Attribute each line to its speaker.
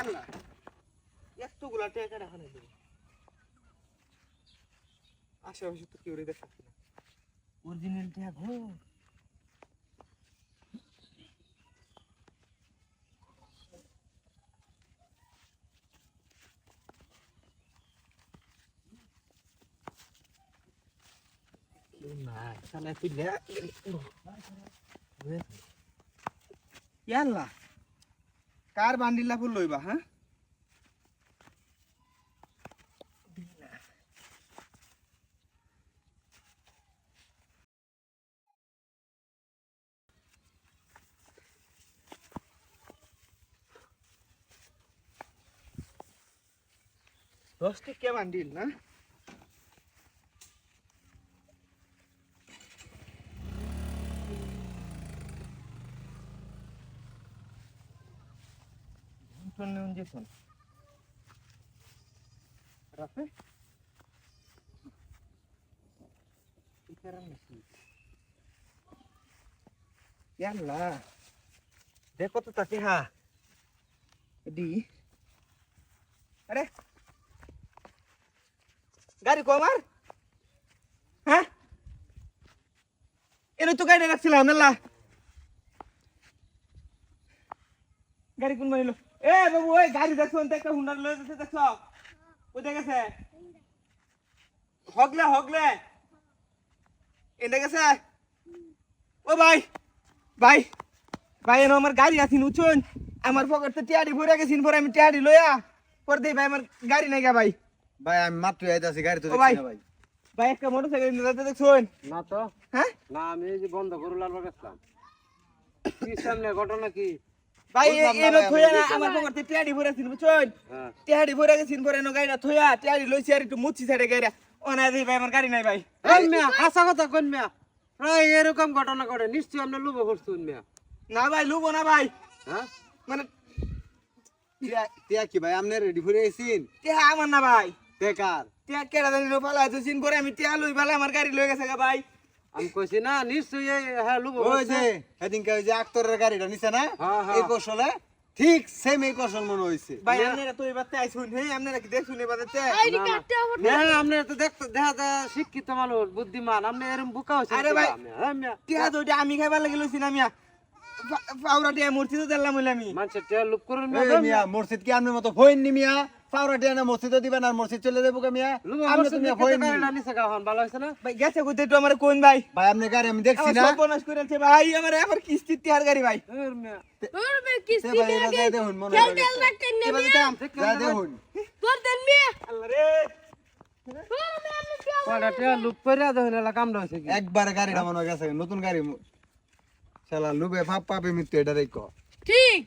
Speaker 1: ইয়াল্লা এতগুলা টাকা রাখা নাই আশেপাশে তো কেউ দেখতেছি না অরিজিনাল টাকা গো না সালা তুই ইয়াল্লা কার বান্ডিলা ফুল লইবা হ্যাঁ দশটি কে বান্ডিল না Injection. Rafe? Ikaran nasi. Yalla. Dekho to take ha. Di. Are? Gari ko amar? Ha? Eno to gari rakhchilam nalla. Gari kun manilo. এ বাবু ওই গাড়ি দেখছো একটা হুন্ডা লয়ে যাচ্ছে দেখছো কোথায় গেছে হগলে এনে গেছে ও ভাই ভাই ভাই এনো আমার গাড়ি আছিন উচুন আমার পকেটে টিয়াড়ি ভরে গেছিন পরে আমি টিয়াড়ি লইয়া পরে দেই ভাই আমার গাড়ি নাই গা ভাই
Speaker 2: ভাই আমি মাত্র আইতাছি গাড়ি তো দেখছি না ভাই
Speaker 1: ভাই একটা মোটরসাইকেল নিয়ে যাচ্ছে দেখছুন
Speaker 3: না তো
Speaker 1: হ্যাঁ
Speaker 3: না আমি এই যে বন্ধ করে লালবা গেছিলাম কি সামনে ঘটনা কি
Speaker 1: ভাই এনো থইয়া না আমার পকেটে টিয়াড়ি ভরে ছিল বুঝছুন টিয়াড়ি ভরে গেছিন পরে এনো গাড়িটা থইয়া টিয়াড়ি লইছি আর একটু মুচ্ছি সাইডে গাড়িটা ওনা দেই ভাই আমার গাড়ি নাই ভাই
Speaker 3: এই মিয়া হাসা কথা কোন মিয়া প্রায় এরকম ঘটনা ঘটে নিশ্চয়ই আপনি লুবো করছুন মিয়া
Speaker 1: না ভাই লুবো না ভাই
Speaker 3: হ্যাঁ
Speaker 1: মানে
Speaker 2: টিয়া কি ভাই আপনি রেডি করে আইছেন
Speaker 1: টিয়া আমার না ভাই
Speaker 2: বেকার
Speaker 1: টিয়া কেডা জানি লো পালা আছিন পরে আমি টিয়া লই পালা আমার গাড়ি লই গেছে গা ভাই
Speaker 3: আমি কইছি না নিশ্চয়ই হ্যাঁ লুবো
Speaker 2: ওই যে এদিনকে ওই যে আক্তরের গাড়িটা নিছে না
Speaker 3: হ্যাঁ, হ্যাঁ।
Speaker 2: এই কৌশলে ঠিক সেম এই কৌশল মনে হইছে
Speaker 1: ভাই আপনারা তো এবারতে আইছুন হে আপনারা কি দেখছুন এবারতে
Speaker 3: না আপনি তো দেখতে দেখা শিক্ষিত মানুষ বুদ্ধিমান আপনি এরকম বোকা হইছেন
Speaker 1: আরে ভাই
Speaker 3: হ্যাঁ মিয়া
Speaker 1: টিয়া তো ওটা আমি খাইবার লাগি লইছি না মিয়া পাউরা টিয়া মূর্তি তো দিলাম হইলাম আমি
Speaker 3: মানুষের টিয়া লুপ করুন
Speaker 2: এই মিয়া মসজিদ কি আপনার মতো ফইন নি মিয়া পাওরা টিয়া না মসজিদে দিবেন আর মসজিদ চলে যাবো কা মিয়া আপনি তো মিয়া ফইন নি
Speaker 3: নিছে গাহন ভালো হইছে না
Speaker 1: ভাই গেছে কইতে তো আমার কোন ভাই
Speaker 2: ভাই আপনি গাড়ি আমি দেখছি না
Speaker 1: সর্বনাশ করেছে ভাই আমার আবার কিস্তি টিয়ার গাড়ি ভাই
Speaker 3: এর মিয়া
Speaker 2: সে ভাই এটা যাই দেখুন মনে হয়
Speaker 1: এবার দাম
Speaker 2: যাই দেখুন
Speaker 1: আল্লাহ রে
Speaker 3: কয়টা টিয়া লুপ করে দেখুন এলা কামটা হইছে কি
Speaker 2: একবার গাড়িটা মনে হয় গেছে নতুন গাড়ি শালা লুবে পাপে মৃত্যু এটা রেখো
Speaker 4: ঠিক